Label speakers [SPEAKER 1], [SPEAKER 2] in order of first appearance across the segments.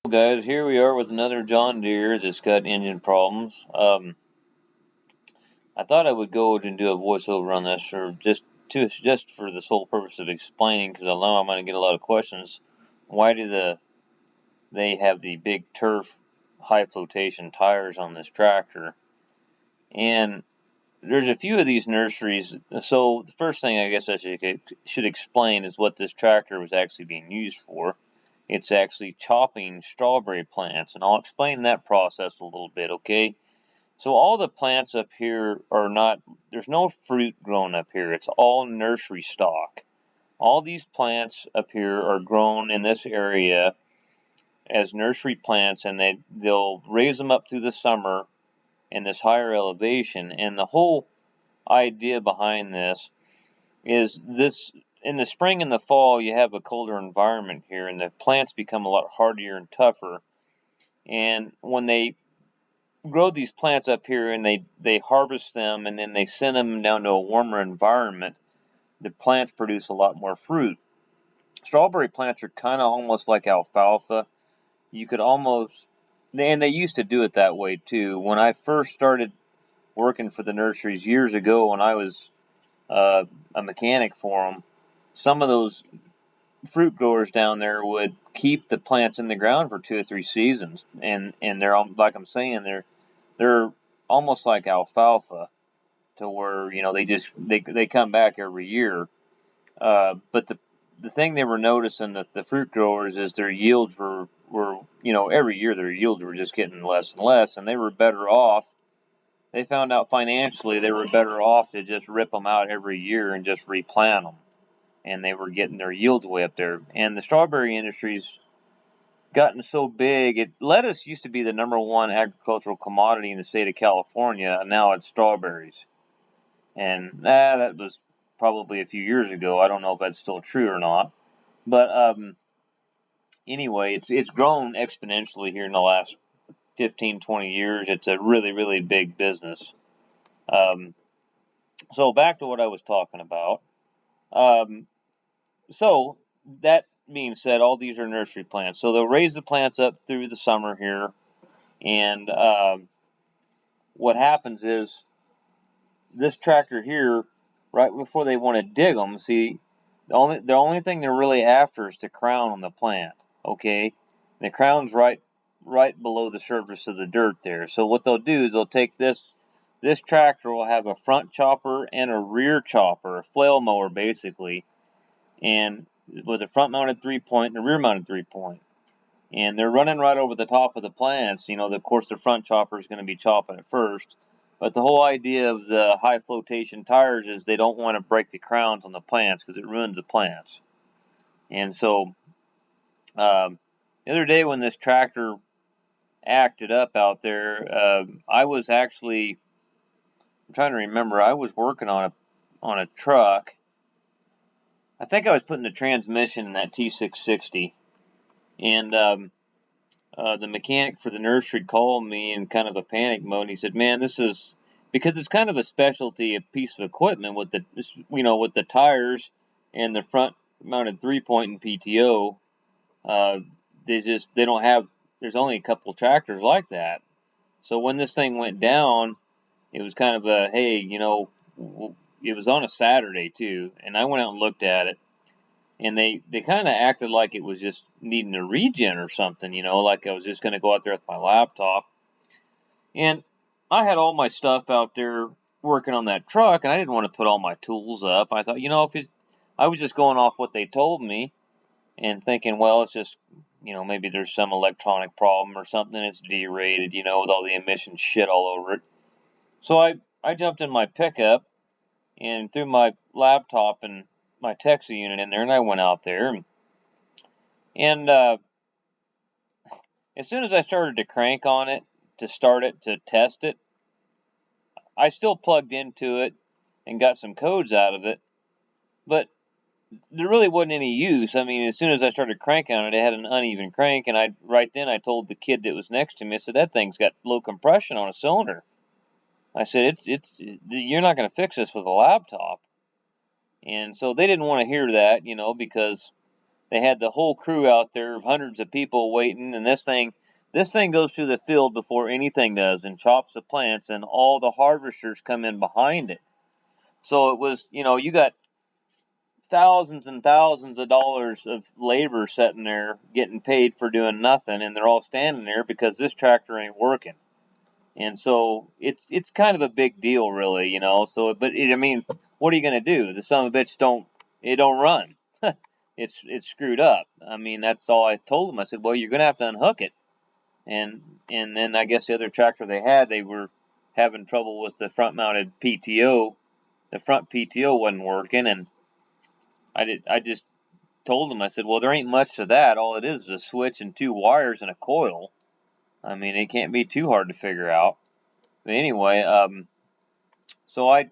[SPEAKER 1] Guys, here we are with another John Deere that's got engine problems. I thought I would go and do a voiceover on this, or just for the sole purpose of explaining, because I know I'm going to get a lot of questions. Why do they have the big turf high flotation tires on this tractor? And there's a few of these nurseries. So the first thing I guess I should explain is what this tractor was actually being used for. It's actually chopping strawberry plants, and I'll explain that process a little bit, okay? So all the plants up here are not, there's no fruit grown up here. It's all nursery stock. All these plants up here are grown in this area as nursery plants, and they'll raise them up through the summer in this higher elevation. And the whole idea behind this is this: in the spring and the fall, you have a colder environment here, and the plants become a lot hardier and tougher. And when they grow these plants up here and they harvest them and then they send them down to a warmer environment, the plants produce a lot more fruit. Strawberry plants are kind of almost like alfalfa. You could almost, and they used to do it that way too. When I first started working for the nurseries years ago, when I was a mechanic for them, some of those fruit growers down there would keep the plants in the ground for 2 or 3 seasons, and they're, like I'm saying, they're almost like alfalfa, to where they come back every year. But the thing they were noticing, that the fruit growers, is their yields were every year their yields were just getting less and less, and they were better off. They found out financially they were better off to just rip them out every year and just replant them, and they were getting their yields way up there. And the strawberry industry's gotten so big. Lettuce used to be the number one agricultural commodity in the state of California, and now it's strawberries. And that was probably a few years ago. I don't know if that's still true or not. But anyway, it's grown exponentially here in the last 15, 20 years. It's a really, really big business. Um, so back to what I was talking about. Um, so that being said, all these are nursery plants. So they'll raise the plants up through the summer here, and what happens is this tractor here, right before they want to dig them, see, the only thing they're really after is the crown on the plant. Okay, the crown's right below the surface of the dirt there. So what they'll do is they'll take this tractor will have a front chopper and a rear chopper, a flail mower basically, and with a front mounted 3-point and a rear mounted 3-point. And they're running right over the top of the plants. Of course, the front chopper is going to be chopping it first. But the whole idea of the high flotation tires is they don't want to break the crowns on the plants because it ruins the plants. And so the other day when this tractor acted up out there, I was actually, I'm trying to remember, I was working on a truck. I think I was putting the transmission in that T660, and the mechanic for the nursery called me in kind of a panic mode, and he said, "Man, this is because it's kind of a specialty, a piece of equipment with the tires and the front mounted 3-point and PTO. Uh, they don't have. There's only a couple of tractors like that. So when this thing went down, it was kind of a, hey, it was on a Saturday too, and I went out and looked at it, and they kind of acted like it was just needing a regen or something, like I was just going to go out there with my laptop. And I had all my stuff out there working on that truck, and I didn't want to put all my tools up. I thought, I was just going off what they told me and thinking, well, it's just, maybe there's some electronic problem or something. It's derated, with all the emission shit all over it. So I jumped in my pickup and threw my laptop and my Texas unit in there, and I went out there. And as soon as I started to crank on it, to start it, to test it, I still plugged into it and got some codes out of it, but there really wasn't any use. I mean, as soon as I started cranking on it, it had an uneven crank, and right then I told the kid that was next to me, I said, that thing's got low compression on a cylinder. I said, you're not going to fix this with a laptop. And so they didn't want to hear that, because they had the whole crew out there of hundreds of people waiting, and this thing goes through the field before anything does and chops the plants, and all the harvesters come in behind it. So it was, you got thousands and thousands of dollars of labor sitting there getting paid for doing nothing, and they're all standing there because this tractor ain't working. And so it's kind of a big deal, really, So, but I mean, what are you going to do? The son of a bitch don't run. It's screwed up. I mean, that's all I told them. I said, well, you're going to have to unhook it. And then I guess the other tractor they were having trouble with the front mounted PTO. The front PTO wasn't working, and I just told them, I said, well, there ain't much to that. All it is a switch and 2 wires and a coil. I mean, it can't be too hard to figure out. But anyway, so I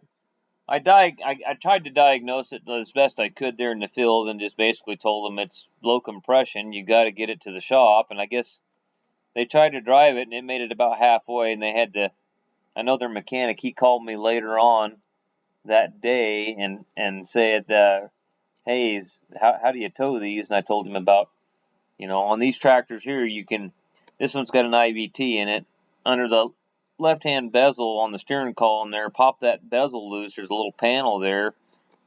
[SPEAKER 1] tried to diagnose it as best I could there in the field, and just basically told them it's low compression. You got to get it to the shop. And I guess they tried to drive it, and it made it about halfway, and they had to. I know their mechanic. He called me later on that day and said, "Hey, how do you tow these?" And I told him about, on these tractors here, this one's got an IVT in it. Under the left-hand bezel on the steering column there, pop that bezel loose. There's a little panel there.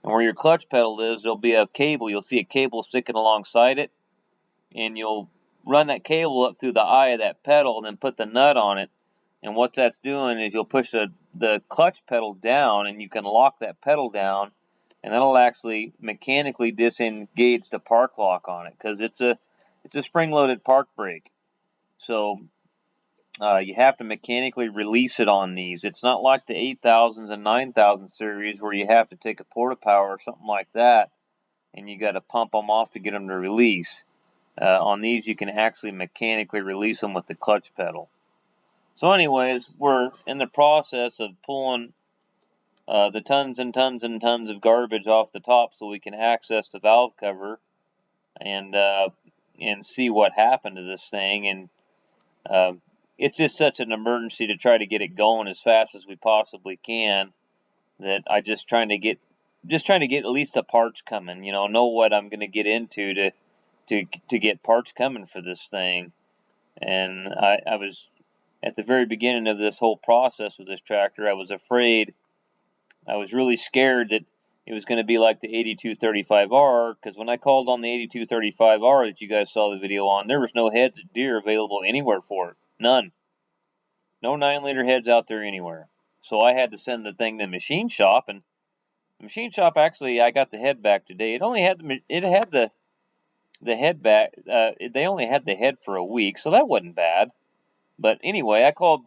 [SPEAKER 1] And where your clutch pedal is, there'll be a cable. You'll see a cable sticking alongside it. And you'll run that cable up through the eye of that pedal and then put the nut on it. And what that's doing is you'll push the clutch pedal down, and you can lock that pedal down. And that'll actually mechanically disengage the park lock on it, because it's a spring-loaded park brake. So you have to mechanically release it on these. It's not like the 8000s and 9000 series where you have to take a porta-power or something like that, and you got to pump them off to get them to release. On these, you can actually mechanically release them with the clutch pedal. So anyways, we're in the process of pulling the tons and tons and tons of garbage off the top so we can access the valve cover and see what happened to this thing. And it's just such an emergency to try to get it going as fast as we possibly can, that I just trying to get at least the parts coming, know what I'm going to get into to get parts coming for this thing. And I was at the very beginning of this whole process with this tractor, I was afraid, I was really scared that it was going to be like the 8235R, because when I called on the 8235R that you guys saw the video on, there was no heads at Deere available anywhere for it. None. No 9-liter heads out there anywhere. So I had to send the thing to the machine shop, and the machine shop, actually, I got the head back today. It only had the head back. They only had the head for a week, so that wasn't bad. But anyway, I called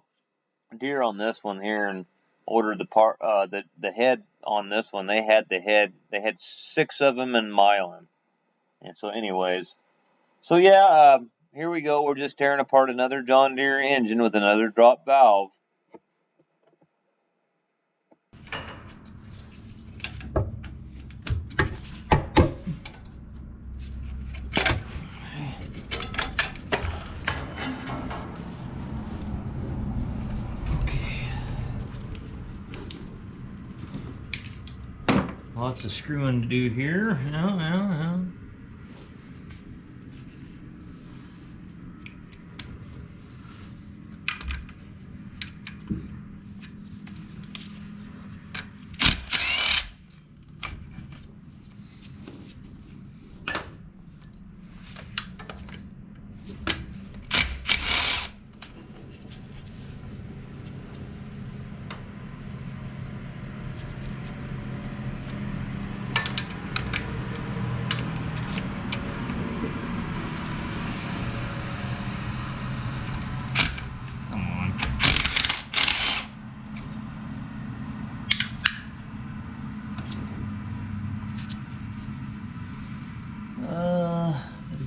[SPEAKER 1] Deere on this one here and ordered the head on this one. They had the head. They had 6 of them in Milan. And so anyways, so yeah, here we go. We're just tearing apart another John Deere engine with another drop valve. Lots of screwing to do here.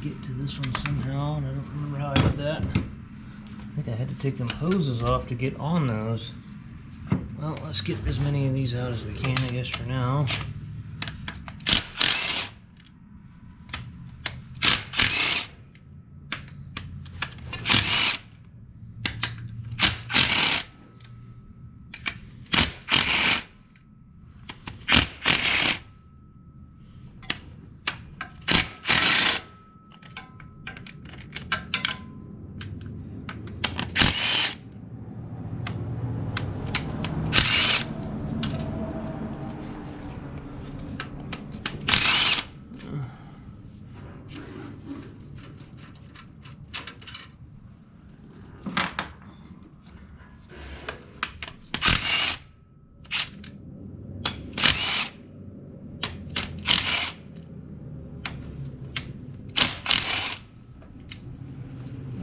[SPEAKER 1] Get to this one somehow, and I don't remember how I did that. I think I had to take them hoses off to get on those. Well, let's get as many of these out as we can, I guess, for now.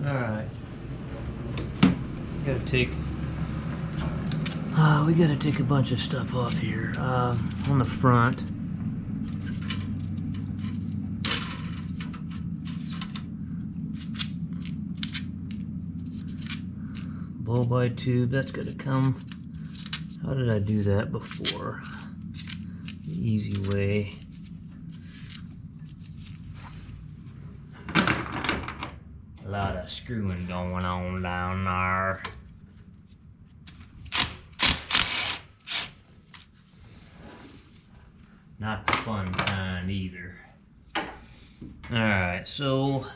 [SPEAKER 2] Alright. We gotta take a bunch of stuff off here. On the front. Blow-by tube, that's gotta come. How did I do that before? The easy way. A lot of screwing going on down there. Not the fun kind either. Alright, so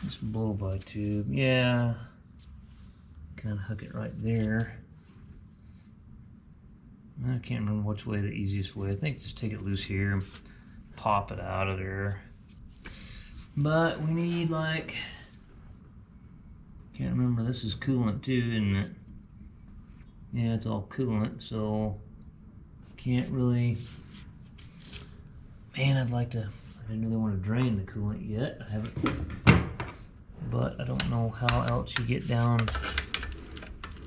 [SPEAKER 2] this blow-by tube, yeah. Kind of hook it right there. I can't remember which way the easiest way. I think just take it loose here and pop it out of there. But we need like, can't remember, this is coolant too, isn't it? Yeah, it's all coolant, so can't really, man, I didn't really want to drain the coolant yet. I haven't, but I don't know how else you get down.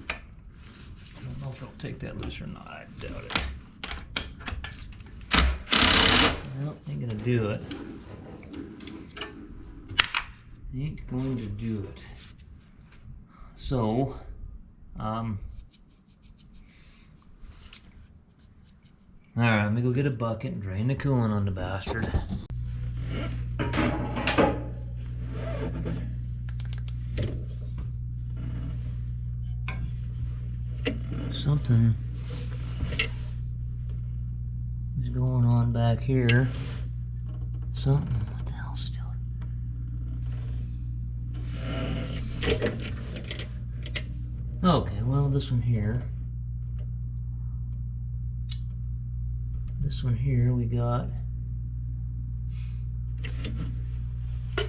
[SPEAKER 2] I don't know if it'll take that loose or not. I doubt it. Well, ain't gonna do it. Ain't going to do it. So, alright, let me go get a bucket and drain the coolant on the bastard. Something is going on back here. Something, what the hell's it doing? Okay, well, this one here. This one here, we got is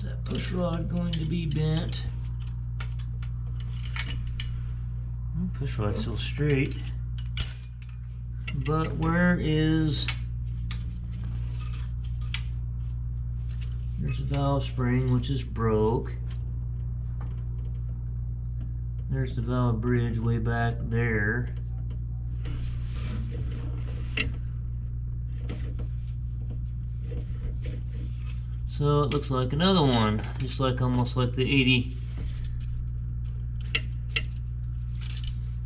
[SPEAKER 2] that push rod going to be bent? Push rod's still straight. But where is, there's a valve spring which is broke. There's the valve bridge way back there. So it looks like another one, just like almost like the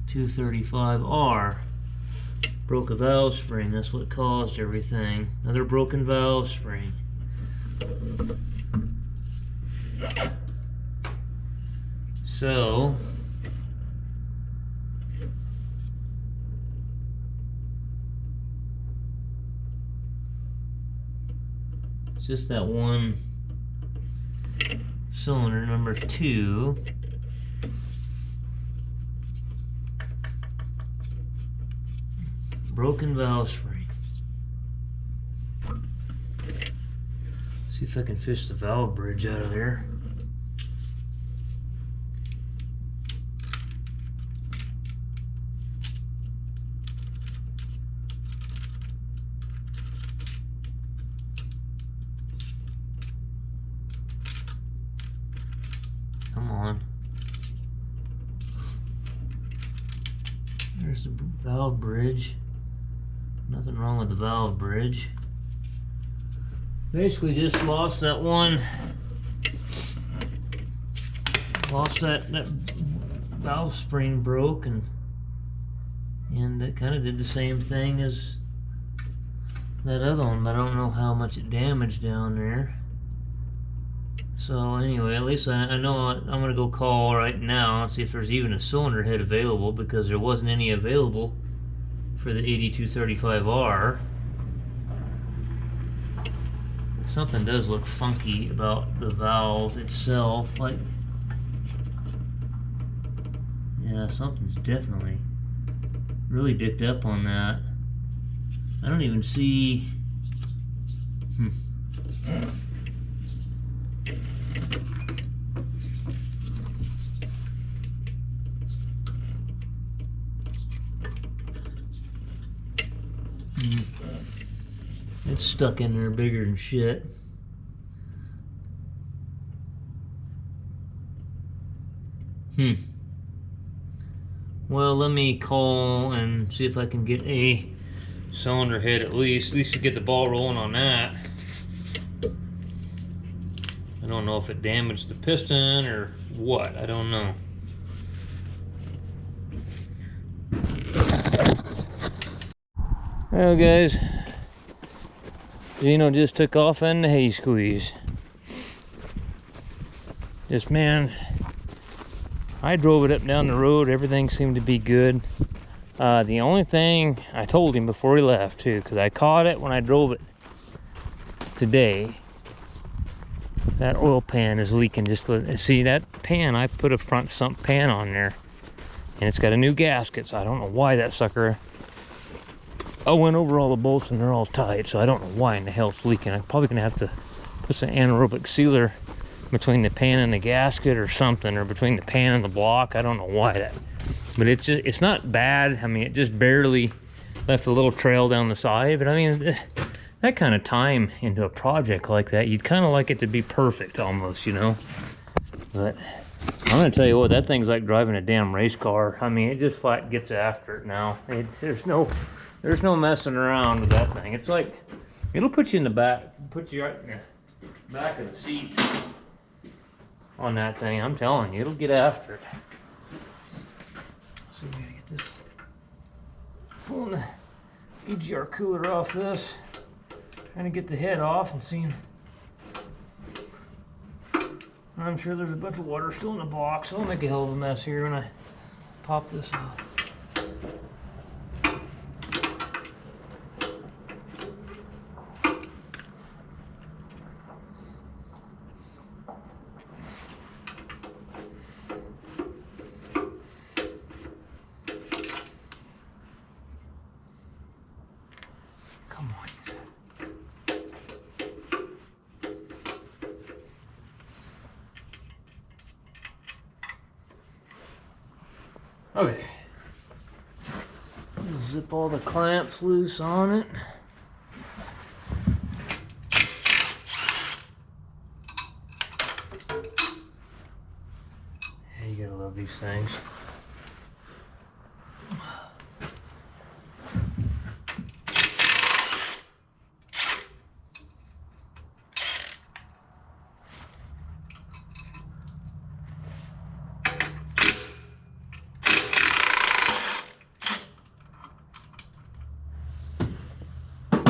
[SPEAKER 2] 8235R. Broke a valve spring, that's what caused everything. Another broken valve spring. So it's just that one cylinder, number 2. Broken valve spring. See if I can fish the valve bridge out of there. Come on. There's the valve bridge. Nothing wrong with the valve bridge. Basically just lost that one. Lost that valve spring broke, and it kind of did the same thing as that other one, but I don't know how much it damaged down there. So anyway, at least I know I'm gonna go call right now and see if there's even a cylinder head available, because there wasn't any available for the 8235R. Something does look funky about the valve itself, like, yeah, something's definitely really dicked up on that. I don't even see, It's stuck in there bigger than shit. Well, let me call and see if I can get a cylinder head at least to get the ball rolling on that. I don't know if it damaged the piston or what. I don't know. Well, guys, Gino just took off in the hay squeeze. Just, man, I drove it up down the road. Everything seemed to be good. The only thing I told him before he left too, because I caught it when I drove it today, that oil pan is leaking. Just see that pan, I put a front sump pan on there, and it's got a new gasket, so I don't know why that sucker, I went over all the bolts and they're all tight, so I don't know why in the hell it's leaking. I'm probably gonna have to put some anaerobic sealer between the pan and the gasket or something, or between the pan and the block. I don't know why that, but it's not bad. I mean, it just barely left a little trail down the side, but I mean, that kind of time into a project like that, you'd kind of like it to be perfect almost, you know. But I'm gonna tell you what, that thing's like driving a damn race car. I mean, it just flat gets after it now. There's no messing around with that thing. It's like, it'll put you in the back, put you right in the back of the seat on that thing. I'm telling you, it'll get after it. So we gotta get this, pulling the EGR cooler off this, trying to get the head off and seeing. I'm sure there's a bunch of water still in the box, so I'll make a hell of a mess here when I pop this off. Come on. Okay. Zip all the clamps loose on it. Yeah, you gotta love these things.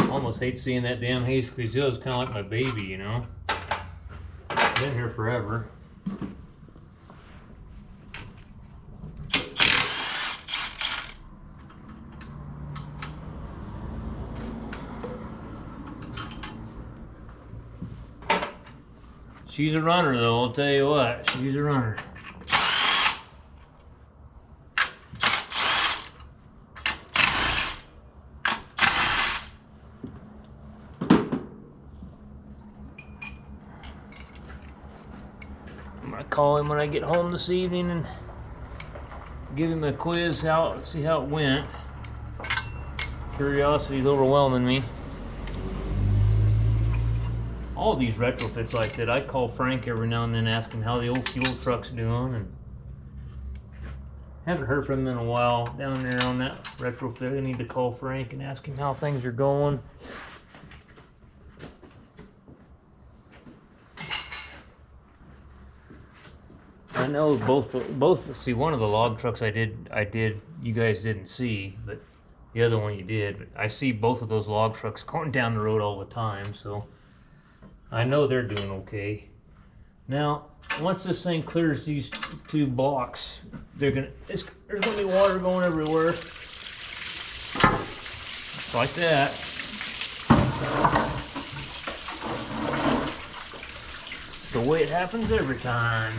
[SPEAKER 2] Almost hate seeing that damn hay squeeze hill. It's kind of like my baby, you know. Been here forever. She's a runner, though. I'll tell you what. She's a runner. Call him when I get home this evening and give him a quiz out, see how it went. Curiosity's overwhelming me. All these retrofits like that, I call Frank every now and then, ask him how the old fuel truck's doing, and haven't heard from him in a while down there on that retrofit. I need to call Frank and ask him how things are going. I know both. See, one of the log trucks I did. You guys didn't see, but the other one you did. But I see both of those log trucks going down the road all the time, so I know they're doing okay. Now, once this thing clears these two blocks, there's gonna be water going everywhere, just like that. It's the way it happens every time.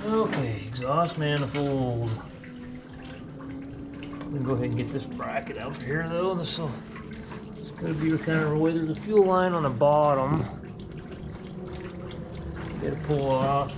[SPEAKER 2] Okay, exhaust manifold. I'm gonna go ahead and get this bracket out here though. This will Gotta be kind of away. There's a fuel line on the bottom. Gotta pull off.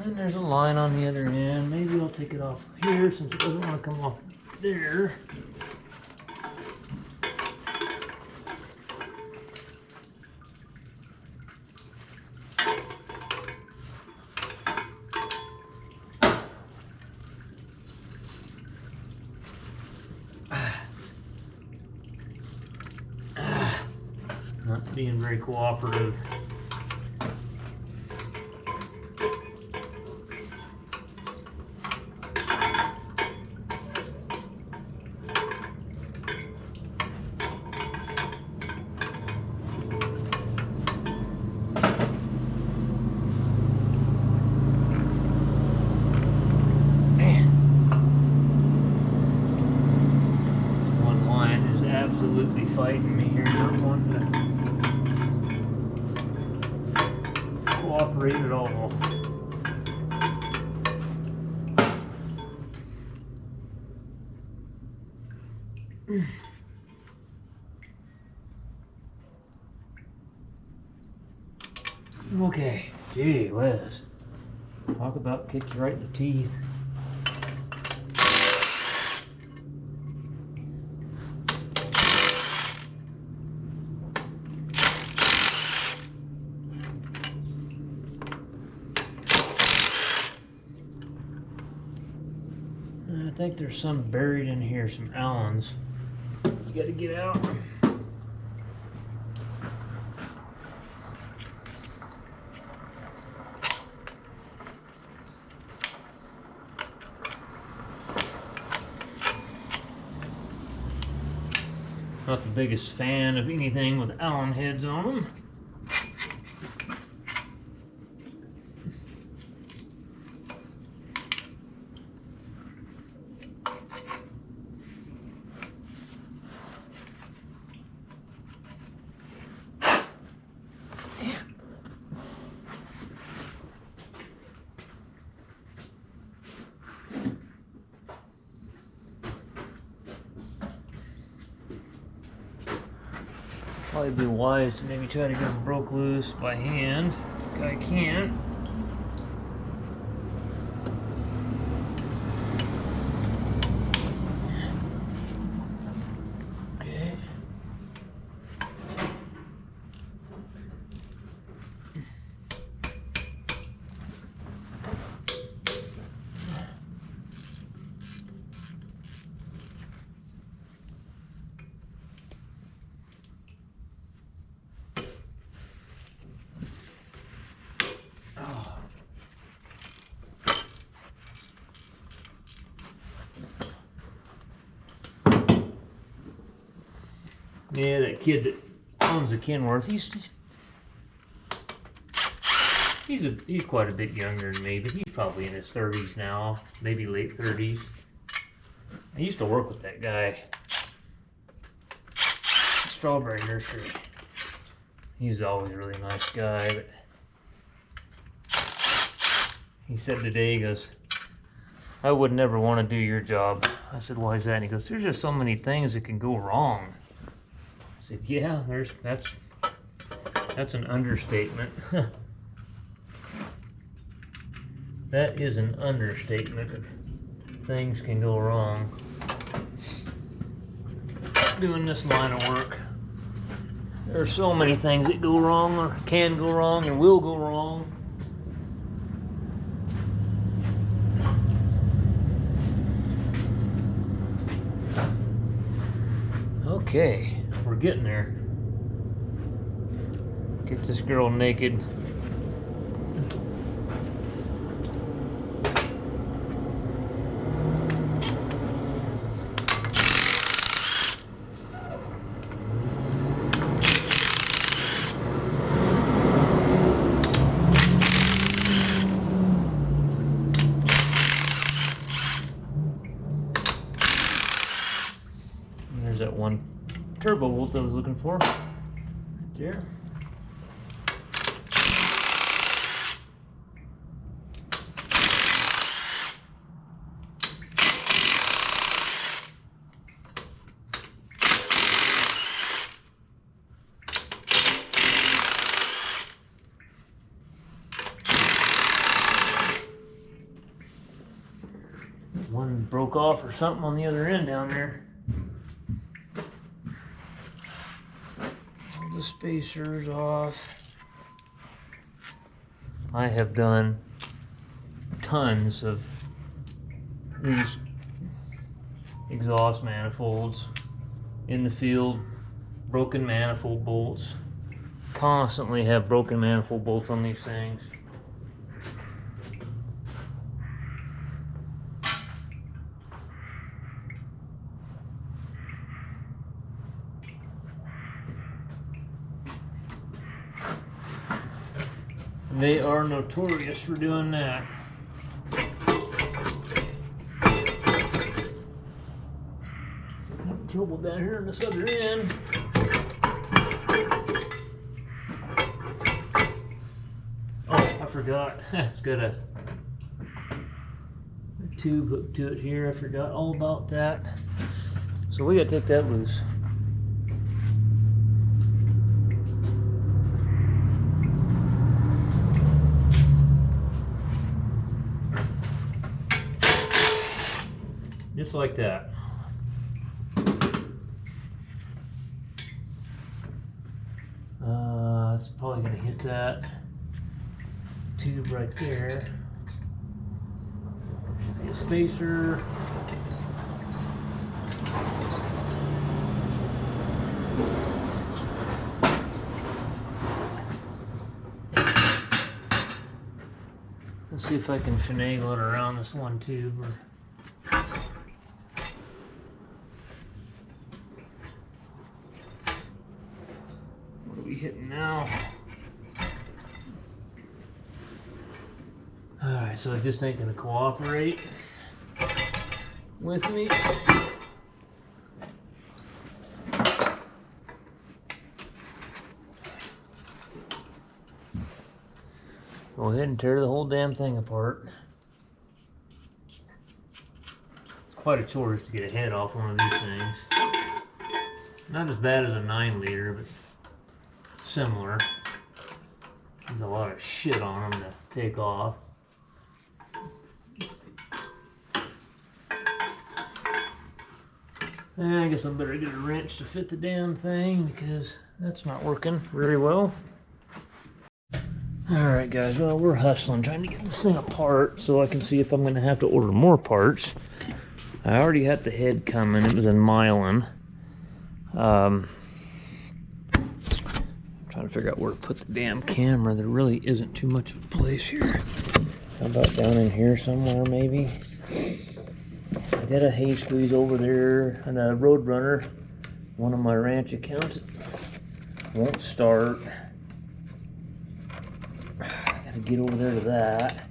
[SPEAKER 2] And there's a line on the other end. Maybe I'll take it off here since it doesn't want to come off there. Not being very cooperative. Absolutely fighting me here, not wanting to cooperate at all. Okay, gee whiz. Talk about kick you right in the teeth. I think there's some buried in here, some Allens. You gotta get out. Not the biggest fan of anything with Allen heads on them. Probably be wise to maybe try to get them broke loose by hand if I can. Okay. Yeah, that kid that owns the Kenworth, he's quite a bit younger than me, but he's probably in his 30s now, maybe late 30s. I used to work with that guy, Strawberry Nursery. He's always a really nice guy, but he said today, he goes, I would never want to do your job. I said, why is that? And he goes, there's just so many things that can go wrong. I said, yeah, that's an understatement. That is an understatement if things can go wrong. Doing this line of work, there are so many things that go wrong or can go wrong and will go wrong. Okay, we're getting there. Get this girl naked. And there's that one turbo bolt I was looking for. Right there. One broke off or something on the other end down there. All the spacers off. I have done tons of these exhaust manifolds in the field, broken manifold bolts. Constantly have broken manifold bolts on these things. They are notorious for doing that. Trouble down here on this other end. Oh, I forgot. It's got a tube hooked to it here. I forgot all about that. So we gotta take that loose. Just like that. It's probably gonna hit that tube right there. Should be a spacer. Let's see if I can finagle it around this one tube. What are we hitting now? Alright, so it just ain't gonna cooperate with me. Go ahead and tear the whole damn thing apart. It's quite a chore just to get a head off one of these things. Not as bad as a 9-liter, but similar. There's a lot of shit on them to take off. And I guess I better get a wrench to fit the damn thing because that's not working very well. Alright guys, well we're hustling, trying to get this thing apart so I can see if I'm going to have to order more parts. I already had the head coming, it was in myelin. I'm trying to figure out where to put the damn camera. There really isn't too much of a place here. How about down in here somewhere maybe? I got a hay squeeze over there and a Roadrunner. One of my ranch accounts won't start. Gotta get over there to that.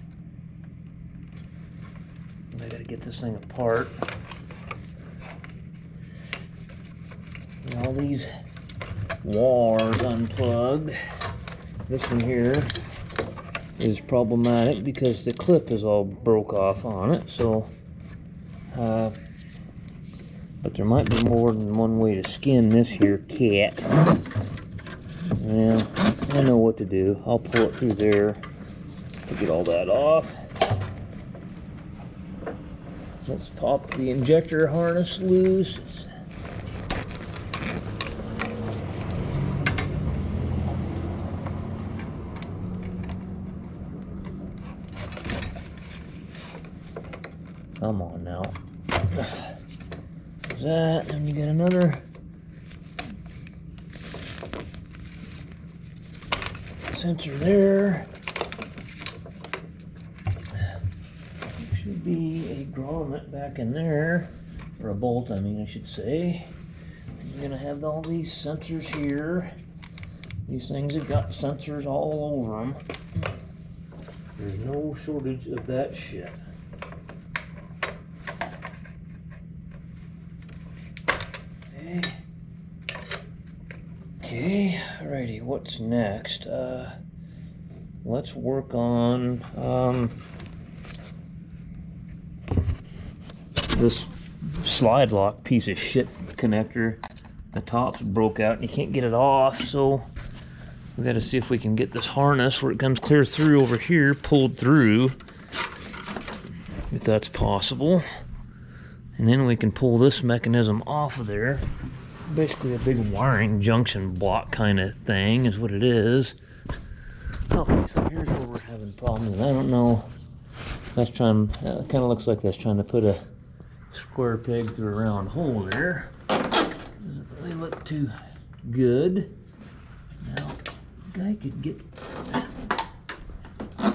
[SPEAKER 2] And I gotta get this thing apart. And all these wires unplugged. This one here is problematic because the clip is all broke off on it. So, but there might be more than one way to skin this here cat. Well, I know what to do. I'll pull it through there to get all that off. Let's pop the injector harness loose. Come on now. There's that, and you get another sensor there. Should be a grommet back in there, or a bolt, I mean, I should say. You're gonna have all these sensors here. These things have got sensors all over them. There's no shortage of that shit. Okay. Okay, alrighty, what's next? Let's work on this slide lock piece of shit connector. The top's broke out and you can't get it off, so we got to see if we can get this harness where it comes clear through over here, pulled through, if that's possible. And then we can pull this mechanism off of there. Basically a big wiring junction block kind of thing is what it is. Okay, so here's where we're having problems. I don't know. That's trying, it kind of looks like that's trying to put a square peg through a round hole there. Doesn't really look too good. Now, the guy could get. I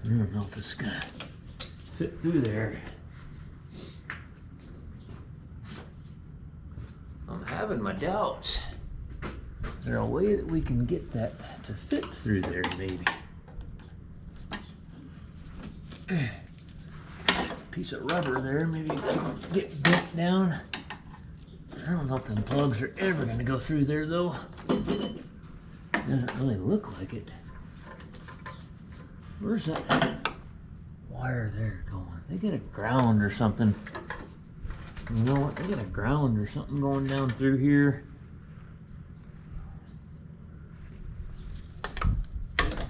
[SPEAKER 2] don't know if it's gonna fit through there. I'm having my doubts. Is there a way that we can get that to fit through there, maybe? Piece of rubber there, maybe you can get bent down. I don't know if them plugs are ever gonna go through there though. Doesn't really look like it. Where's that wire there going? They got a ground or something. You know what? They got a ground or something going down through here.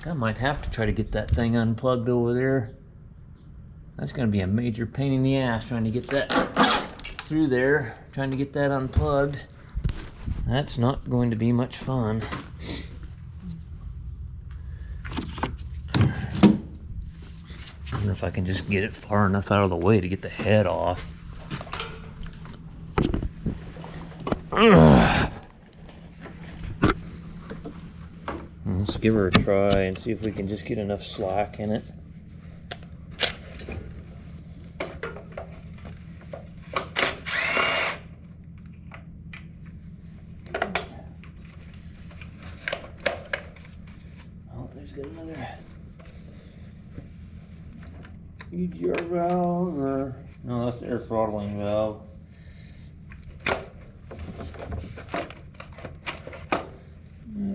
[SPEAKER 2] I might have to try to get that thing unplugged over there. That's going to be a major pain in the ass trying to get that through there, trying to get that unplugged. That's not going to be much fun. I wonder if I can just get it far enough out of the way to get the head off. Let's give her a try and see if we can just get enough slack in it. Oh, there's got another EGR valve, or no, that's the air throttling valve.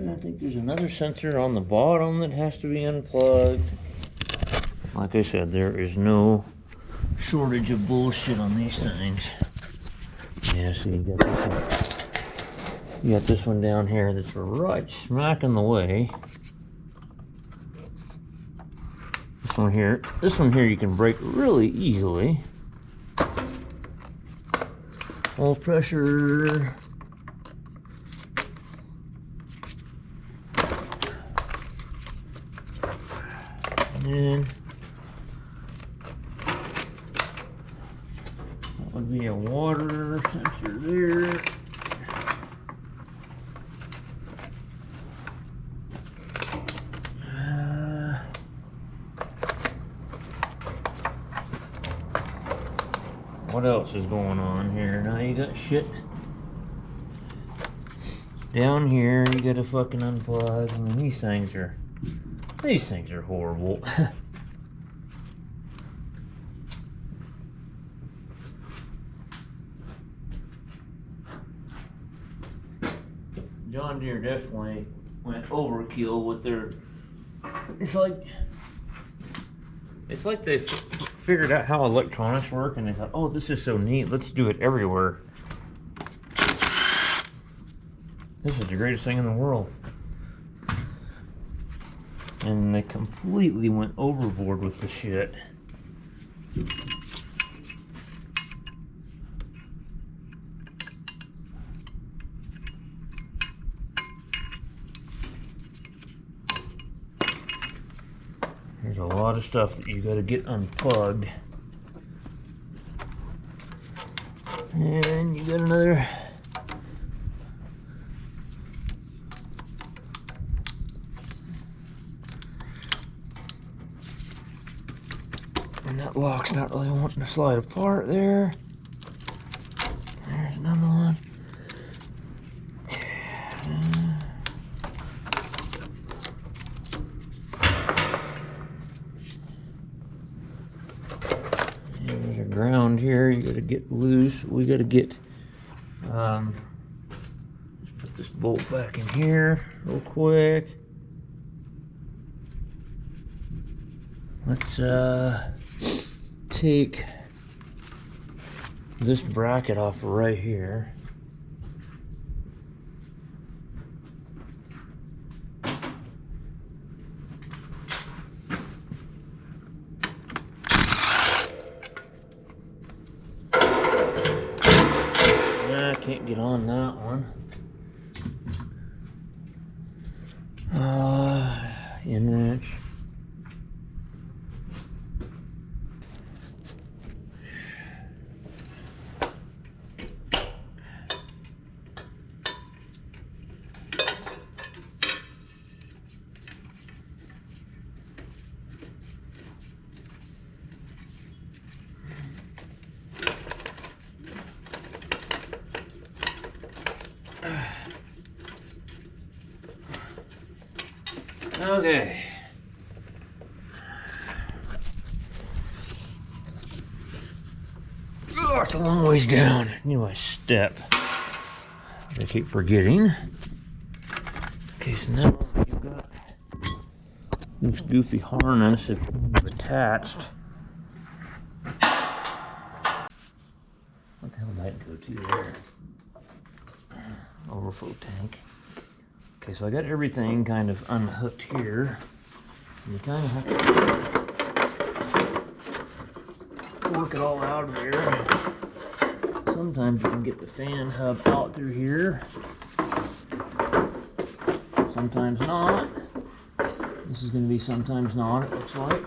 [SPEAKER 2] I think there's another sensor on the bottom that has to be unplugged. Like I said, there is no shortage of bullshit on these things. Yeah, so you got this one. You got this one down here that's right smack in the way. This one here you can break really easily. All pressure. And that would be a water sensor there. What else is going on here? Now you got shit down here. You got to fucking unplug. I mean, these things are horrible. John Deere definitely went overkill with their. It's like they figured out how electronics work, and they thought, "Oh, this is so neat. Let's do it everywhere. This is the greatest thing in the world." And they completely went overboard with the shit. There's a lot of stuff that you gotta get unplugged. And you got another And that lock's not really wanting to slide apart there. There's another one. There's a ground here. You gotta get loose. We gotta get. Let's put this bolt back in here real quick. Let's take this bracket off right here. I can't get on that one. Inch. Okay. Oh, it's a long ways down. Need my step. I keep forgetting. Okay, so now you've got this goofy harness attached. What the hell did that go to there? Overflow tank. Okay, so I got everything kind of unhooked here. And you kind of have to work it all out of there. Sometimes you can get the fan hub out through here. Sometimes not. This is going to be sometimes not, it looks like.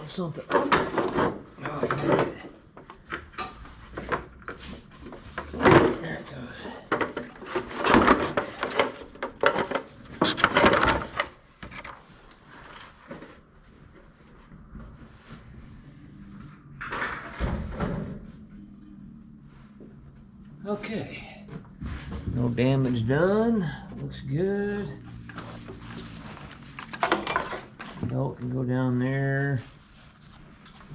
[SPEAKER 2] Something. Oh, there it goes. Okay. No damage done. Looks good. Belt can go down there.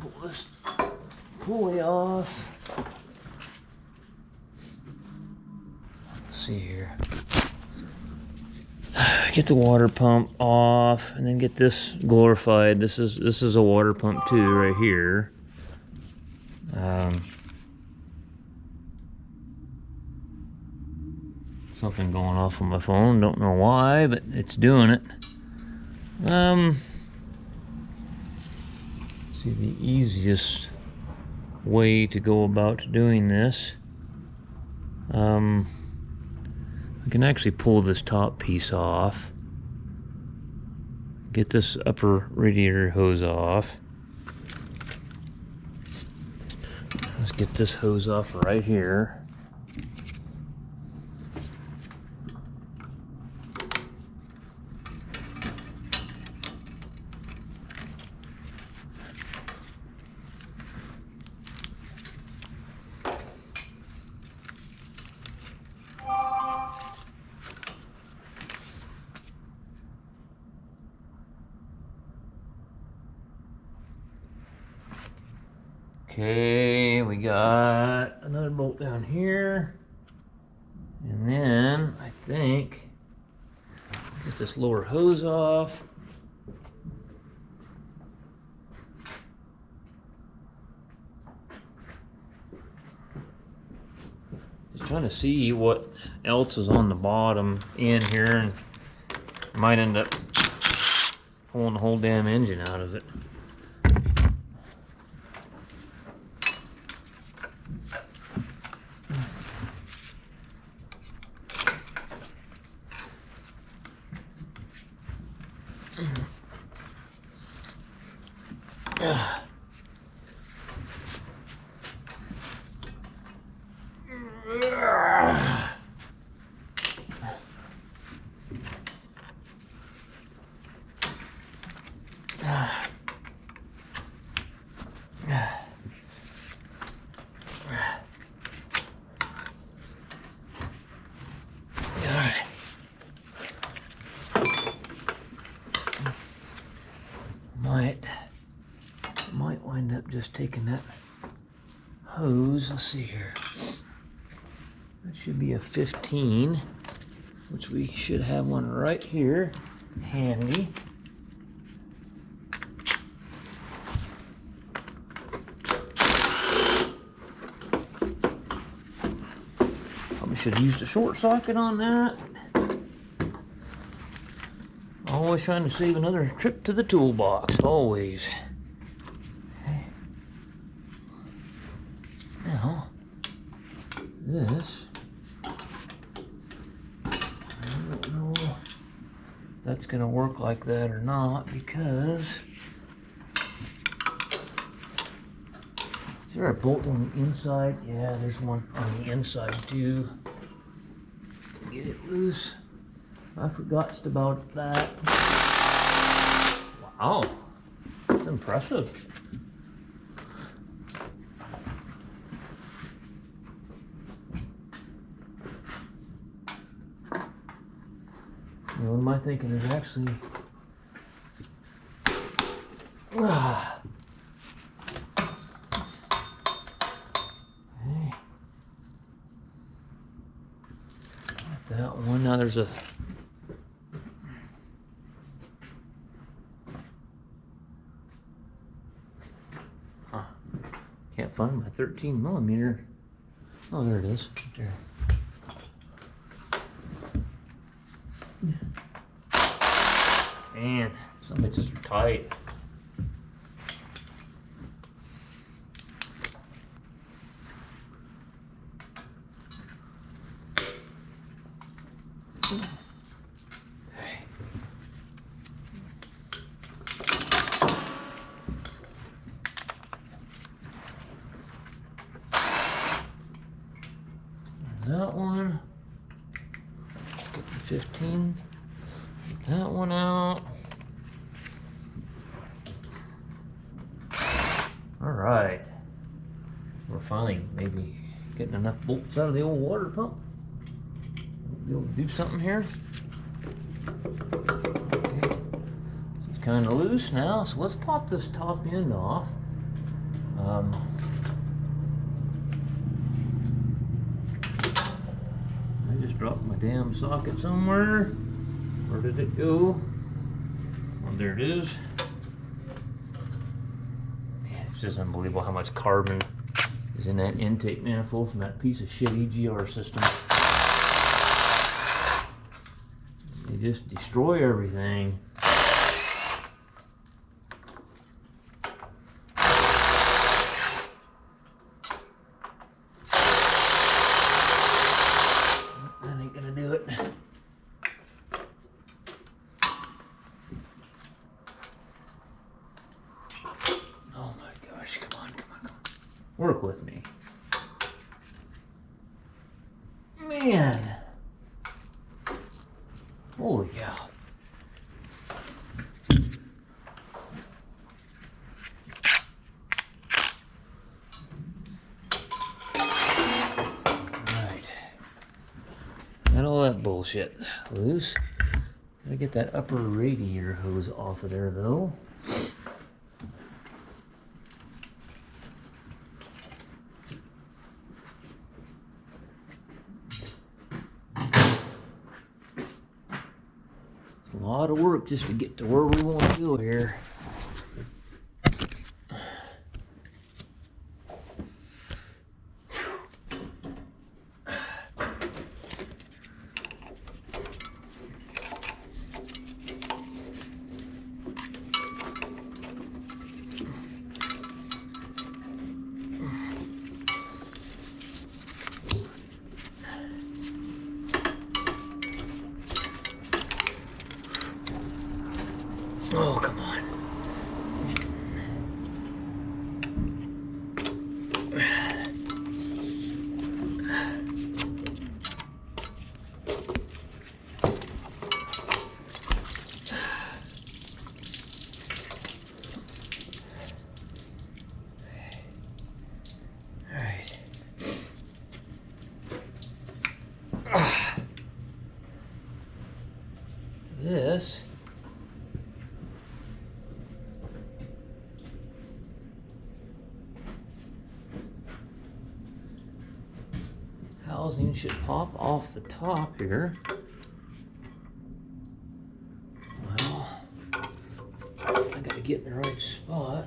[SPEAKER 2] Pull this pulley off. Let's see here. Get the water pump off, and then get this glorified. This is a water pump too, right here. Something going off on my phone. Don't know why, but it's doing it. See, the easiest way to go about doing this, I can actually pull this top piece off, get this upper radiator hose off. Let's get this hose off right here. Okay, we got another bolt down here. And then I think get this lower hose off. Just trying to see what else is on the bottom in here, and might end up pulling the whole damn engine out of it. taking that hose. Let's see here. That should be a 15, which we should have one right here, handy. Probably should have used a short socket on that. Always trying to save another trip to the toolbox, always. Okay. Now, this, I don't know if that's gonna work like that or not, because is there a bolt on the inside? Yeah, there's one on the inside too. Get it loose. I forgot about that. Wow, that's impressive. You know, what am I thinking is actually okay. That one. Now there's a can't find my 13 millimeter. Oh, there it is. Right there. Man, some bitches are tight. That one. Let's get the 15. Get that one out. All right. We're finally maybe getting enough bolts out of the old water pump. We'll be able to do something here. Okay. It's kind of loose now, so let's pop this top end off. Dropped my damn socket somewhere. Where did it go? Oh, there it is. Man, it's just unbelievable how much carbon is in that intake manifold from that piece of shit EGR system. They just destroy everything. Work with me. Man. Holy cow. Alright. Got all that bullshit loose. Gotta get that upper radiator hose off of there though. A lot of work just to get to where we want to go here. Oh, come on. housing should pop off the top here. Well, I gotta get in the right spot.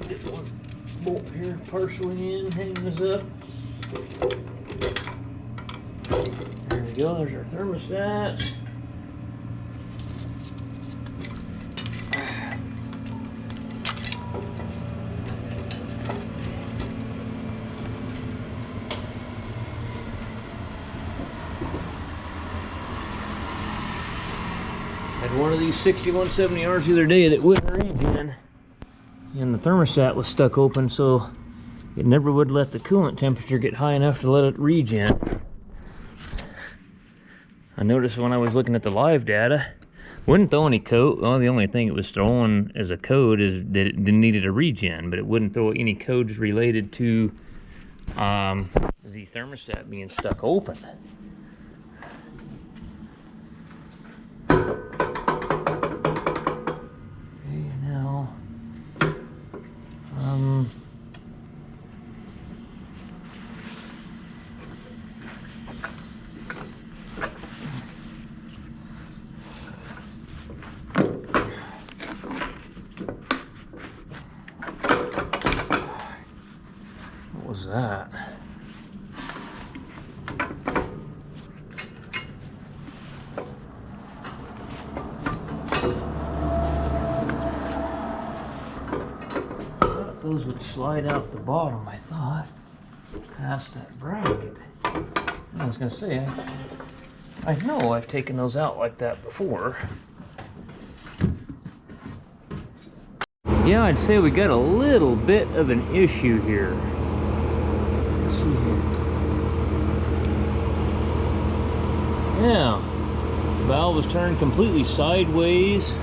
[SPEAKER 2] Get one bolt here partially in, hang this up. There we go, there's our thermostat. Had one of these 6170Rs the other day that wouldn't regen, and the thermostat was stuck open, so it never would let the coolant temperature get high enough to let it regen. I noticed when I was looking at the live data, wouldn't throw any code. Well, the only thing it was throwing as a code is that it needed a regen, but it wouldn't throw any codes related to the thermostat being stuck open. What was that? Those would slide out the bottom, I thought, past that bracket. I was gonna say, I know I've taken those out like that before. Yeah, I'd say we got a little bit of an issue here. Let's see here. Yeah, the valve was turned completely sideways.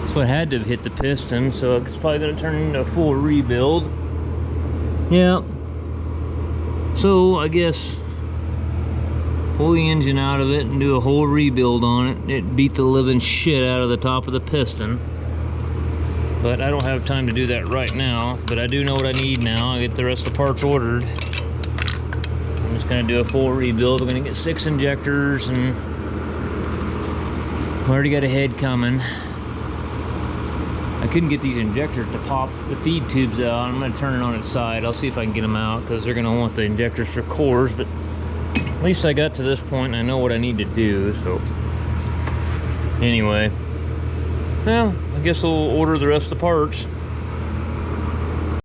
[SPEAKER 2] That's what had to have hit the piston, so it's probably going to turn into a full rebuild. Yeah. So I guess pull the engine out of it and do a whole rebuild on it. It beat the living shit out of the top of the piston. But I don't have time to do that right now. But I do know what I need now. I get the rest of the parts ordered. I'm just going to do a full rebuild. We're going to get 6 injectors, and we already got a head coming. I couldn't get these injectors to pop the feed tubes out. I'm going to turn it on its side. I'll see if I can get them out, because they're going to want the injectors for cores. But at least I got to this point and I know what I need to do. So anyway, well, I guess we'll order the rest of the parts.